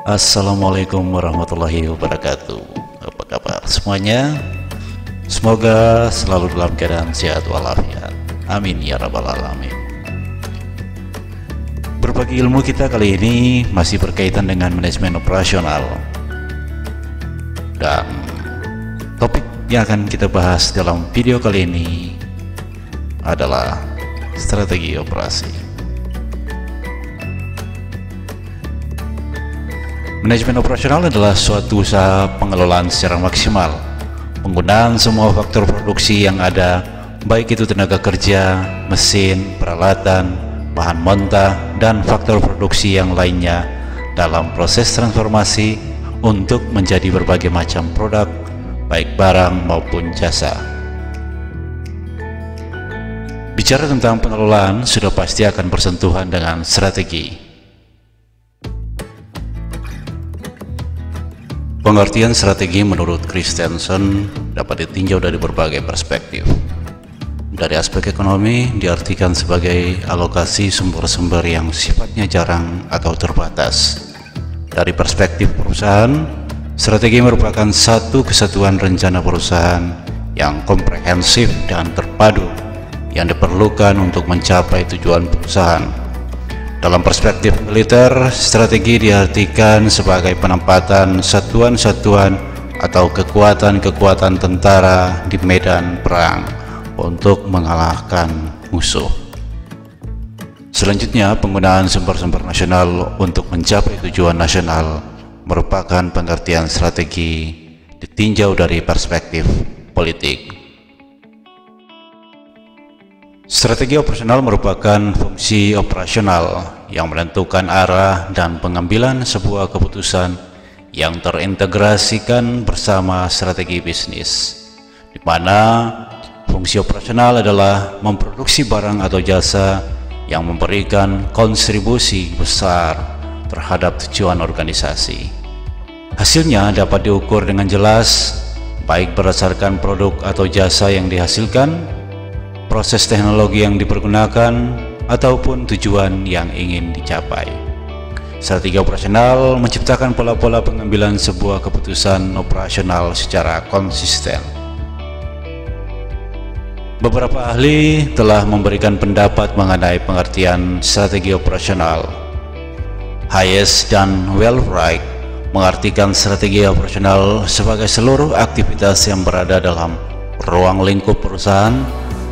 Assalamualaikum warahmatullahi wabarakatuh. Apa kabar semuanya? Semoga selalu dalam keadaan sehat walafiat. Amin ya rabbal alamin. Berbagi ilmu kita kali ini masih berkaitan dengan manajemen operasional. Dan topik yang akan kita bahas dalam video kali ini adalah strategi operasi. Manajemen operasional adalah suatu usaha pengelolaan secara maksimal, penggunaan semua faktor produksi yang ada, baik itu tenaga kerja, mesin, peralatan, bahan mentah, dan faktor produksi yang lainnya dalam proses transformasi untuk menjadi berbagai macam produk, baik barang maupun jasa. Bicara tentang pengelolaan, sudah pasti akan bersentuhan dengan strategi. Pengertian strategi menurut Christensen dapat ditinjau dari berbagai perspektif. Dari aspek ekonomi, diartikan sebagai alokasi sumber-sumber yang sifatnya jarang atau terbatas. Dari perspektif perusahaan, strategi merupakan satu kesatuan rencana perusahaan yang komprehensif dan terpadu yang diperlukan untuk mencapai tujuan perusahaan. Dalam perspektif militer, strategi diartikan sebagai penempatan satuan-satuan atau kekuatan-kekuatan tentara di medan perang untuk mengalahkan musuh. Selanjutnya, penggunaan sumber-sumber nasional untuk mencapai tujuan nasional merupakan pengertian strategi ditinjau dari perspektif politik. Strategi operasional merupakan fungsi operasional yang menentukan arah dan pengambilan sebuah keputusan yang terintegrasikan bersama strategi bisnis, di mana fungsi operasional adalah memproduksi barang atau jasa yang memberikan kontribusi besar terhadap tujuan organisasi. Hasilnya dapat diukur dengan jelas, baik berdasarkan produk atau jasa yang dihasilkan, proses teknologi yang dipergunakan, ataupun tujuan yang ingin dicapai. Strategi operasional menciptakan pola-pola pengambilan sebuah keputusan operasional secara konsisten. Beberapa ahli telah memberikan pendapat mengenai pengertian strategi operasional. Hayes dan Wheelwright mengartikan strategi operasional sebagai seluruh aktivitas yang berada dalam ruang lingkup perusahaan,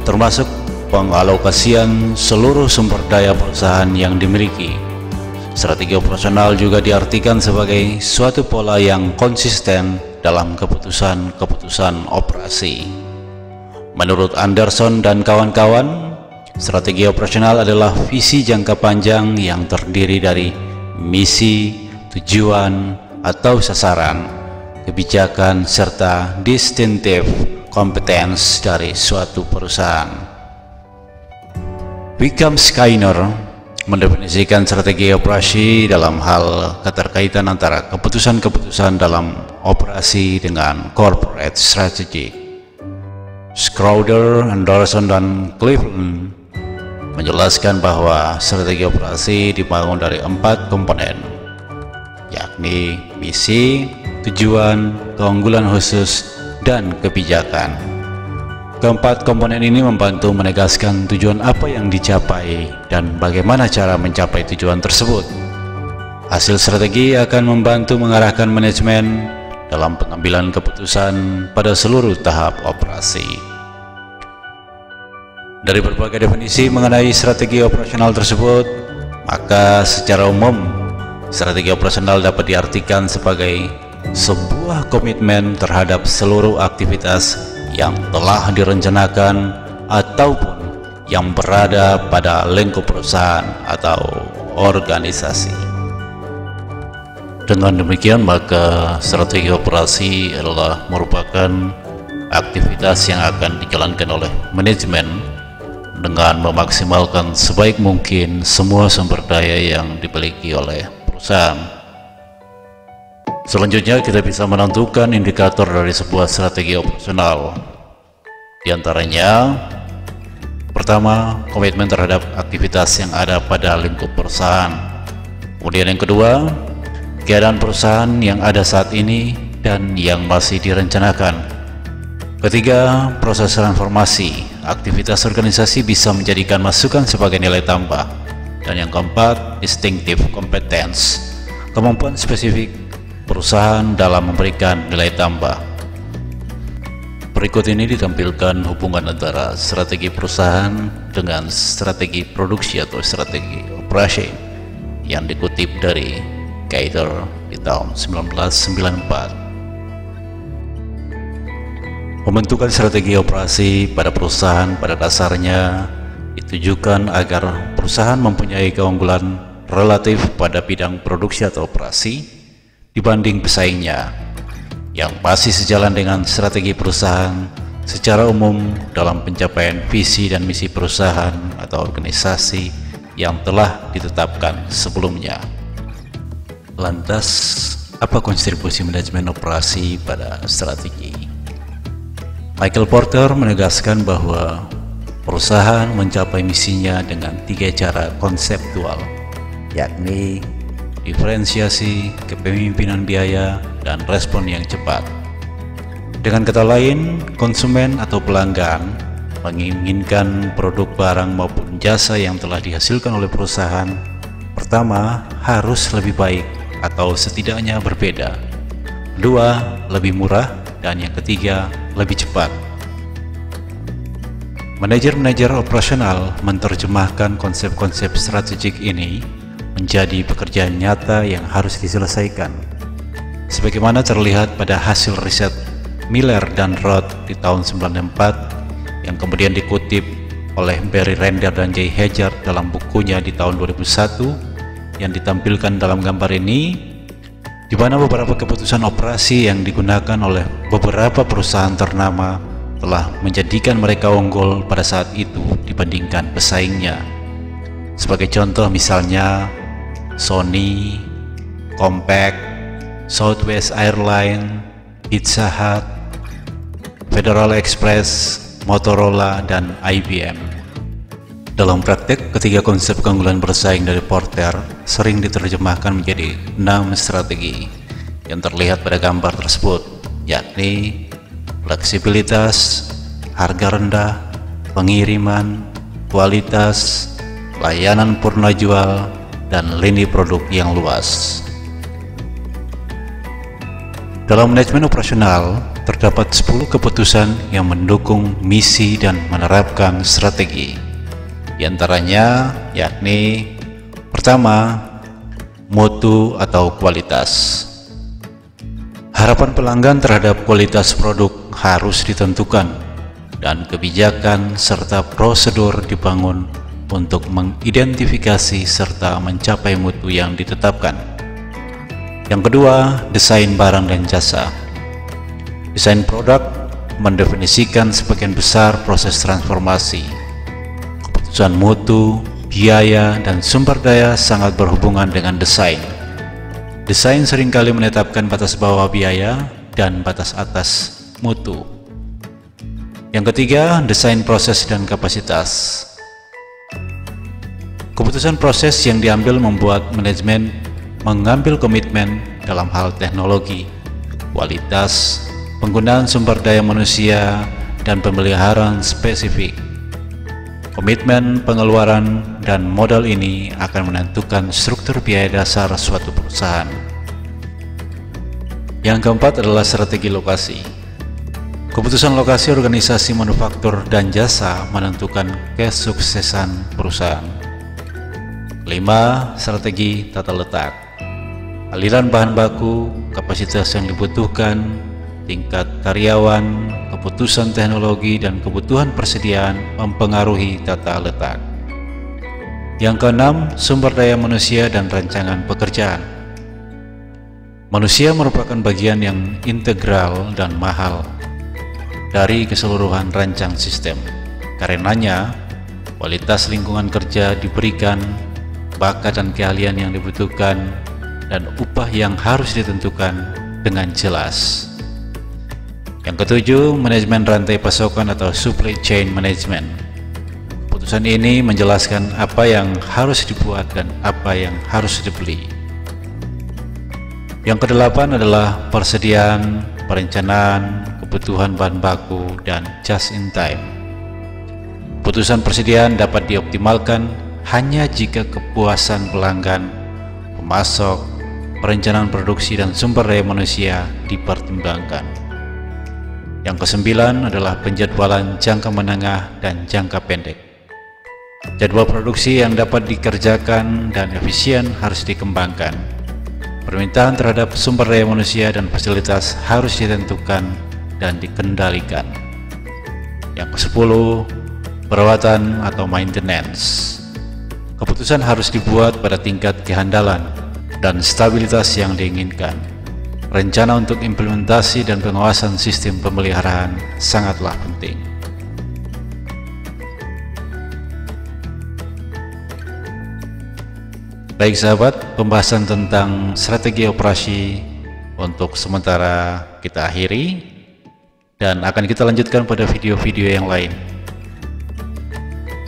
termasuk pengalokasian seluruh sumber daya perusahaan yang dimiliki. Strategi operasional juga diartikan sebagai suatu pola yang konsisten dalam keputusan-keputusan operasi. Menurut Anderson dan kawan-kawan, strategi operasional adalah visi jangka panjang yang terdiri dari misi, tujuan, atau sasaran, kebijakan, serta distinctive kompetens dari suatu perusahaan. Wickham Skinner mendefinisikan strategi operasi dalam hal keterkaitan antara keputusan-keputusan dalam operasi dengan corporate strategy. Schroeder, Anderson, dan Cleveland menjelaskan bahwa strategi operasi dibangun dari 4 komponen, yakni misi, tujuan, keunggulan khusus, dan kebijakan. Keempat komponen ini membantu menegaskan tujuan apa yang dicapai dan bagaimana cara mencapai tujuan tersebut. Hasil strategi akan membantu mengarahkan manajemen dalam pengambilan keputusan pada seluruh tahap operasi. Dari berbagai definisi mengenai strategi operasional tersebut, maka secara umum strategi operasional dapat diartikan sebagai sebuah komitmen terhadap seluruh aktivitas yang telah direncanakan ataupun yang berada pada lingkup perusahaan atau organisasi. Dengan demikian, maka strategi operasi adalah merupakan aktivitas yang akan dijalankan oleh manajemen dengan memaksimalkan sebaik mungkin semua sumber daya yang dimiliki oleh perusahaan. Selanjutnya, kita bisa menentukan indikator dari sebuah strategi operasional. Di antaranya, pertama, komitmen terhadap aktivitas yang ada pada lingkup perusahaan. Kemudian yang kedua, keadaan perusahaan yang ada saat ini dan yang masih direncanakan. Ketiga, proses transformasi. Aktivitas organisasi bisa menjadikan masukan sebagai nilai tambah. Dan yang keempat, distinctive competence, kemampuan spesifik perusahaan dalam memberikan nilai tambah. Berikut ini ditampilkan hubungan antara strategi perusahaan dengan strategi produksi atau strategi operasi yang dikutip dari Kaiser di tahun 1994. Pembentukan strategi operasi pada perusahaan pada dasarnya ditujukan agar perusahaan mempunyai keunggulan relatif pada bidang produksi atau operasi dibanding pesaingnya, yang pasti sejalan dengan strategi perusahaan secara umum dalam pencapaian visi dan misi perusahaan atau organisasi yang telah ditetapkan sebelumnya. Lantas, apa kontribusi manajemen operasi pada strategi? Michael Porter menegaskan bahwa perusahaan mencapai misinya dengan 3 cara konseptual, yakni diferensiasi, kepemimpinan biaya, dan respon yang cepat. Dengan kata lain, konsumen atau pelanggan menginginkan produk barang maupun jasa yang telah dihasilkan oleh perusahaan. Pertama, harus lebih baik atau setidaknya berbeda. Kedua, lebih murah. Dan yang ketiga, lebih cepat. Manajer-manajer operasional menerjemahkan konsep-konsep strategik ini menjadi pekerjaan nyata yang harus diselesaikan, sebagaimana terlihat pada hasil riset Miller dan Roth di tahun 1994 yang kemudian dikutip oleh Barry Render dan Jay Hajar dalam bukunya di tahun 2001 yang ditampilkan dalam gambar ini, di mana beberapa keputusan operasi yang digunakan oleh beberapa perusahaan ternama telah menjadikan mereka unggul pada saat itu dibandingkan pesaingnya. Sebagai contoh misalnya Sony, Compaq, Southwest Airlines, Pizza Hut, Federal Express, Motorola, dan IBM. Dalam praktek, ketiga konsep keunggulan bersaing dari Porter sering diterjemahkan menjadi 6 strategi yang terlihat pada gambar tersebut, yakni fleksibilitas, harga rendah, pengiriman, kualitas, layanan purna jual, dan lini produk yang luas. Dalam manajemen operasional, terdapat 10 keputusan yang mendukung misi dan menerapkan strategi. Di antaranya yakni pertama, mutu atau kualitas. Harapan pelanggan terhadap kualitas produk harus ditentukan dan kebijakan serta prosedur dibangun untuk mengidentifikasi serta mencapai mutu yang ditetapkan. Yang kedua, desain barang dan jasa. Desain produk mendefinisikan sebagian besar proses transformasi. Keputusan mutu, biaya, dan sumber daya sangat berhubungan dengan desain. Desain seringkali menetapkan batas bawah biaya dan batas atas mutu. Yang ketiga, desain proses dan kapasitas. Keputusan proses yang diambil membuat manajemen mengambil komitmen dalam hal teknologi, kualitas, penggunaan sumber daya manusia, dan pemeliharaan spesifik. Komitmen pengeluaran dan modal ini akan menentukan struktur biaya dasar suatu perusahaan. Yang keempat adalah strategi lokasi. Keputusan lokasi organisasi manufaktur dan jasa menentukan kesuksesan perusahaan. 5. Strategi tata letak. Aliran bahan baku, kapasitas yang dibutuhkan, tingkat karyawan, keputusan teknologi, dan kebutuhan persediaan mempengaruhi tata letak. Yang keenam, sumber daya manusia dan rancangan pekerjaan. Manusia merupakan bagian yang integral dan mahal dari keseluruhan rancang sistem. Karenanya, kualitas lingkungan kerja diberikan, bakat dan keahlian yang dibutuhkan, dan upah yang harus ditentukan dengan jelas. Yang ketujuh, manajemen rantai pasokan atau supply chain management. Keputusan ini menjelaskan apa yang harus dibuat dan apa yang harus dibeli. Yang kedelapan adalah persediaan, perencanaan, kebutuhan bahan baku, dan just in time. Keputusan persediaan dapat dioptimalkan hanya jika kepuasan pelanggan, pemasok, perencanaan produksi, dan sumber daya manusia dipertimbangkan. Yang kesembilan adalah penjadwalan jangka menengah dan jangka pendek. Jadwal produksi yang dapat dikerjakan dan efisien harus dikembangkan. Permintaan terhadap sumber daya manusia dan fasilitas harus ditentukan dan dikendalikan. Yang ke-10, perawatan atau maintenance. Keputusan harus dibuat pada tingkat kehandalan dan stabilitas yang diinginkan. Rencana untuk implementasi dan pengawasan sistem pemeliharaan sangatlah penting. Baik sahabat, pembahasan tentang strategi operasi untuk sementara kita akhiri, dan akan kita lanjutkan pada video-video yang lain.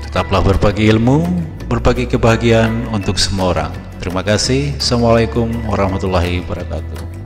Tetaplah berbagi ilmu, berbagi kebahagiaan untuk semua orang. Terima kasih. Assalamualaikum warahmatullahi wabarakatuh.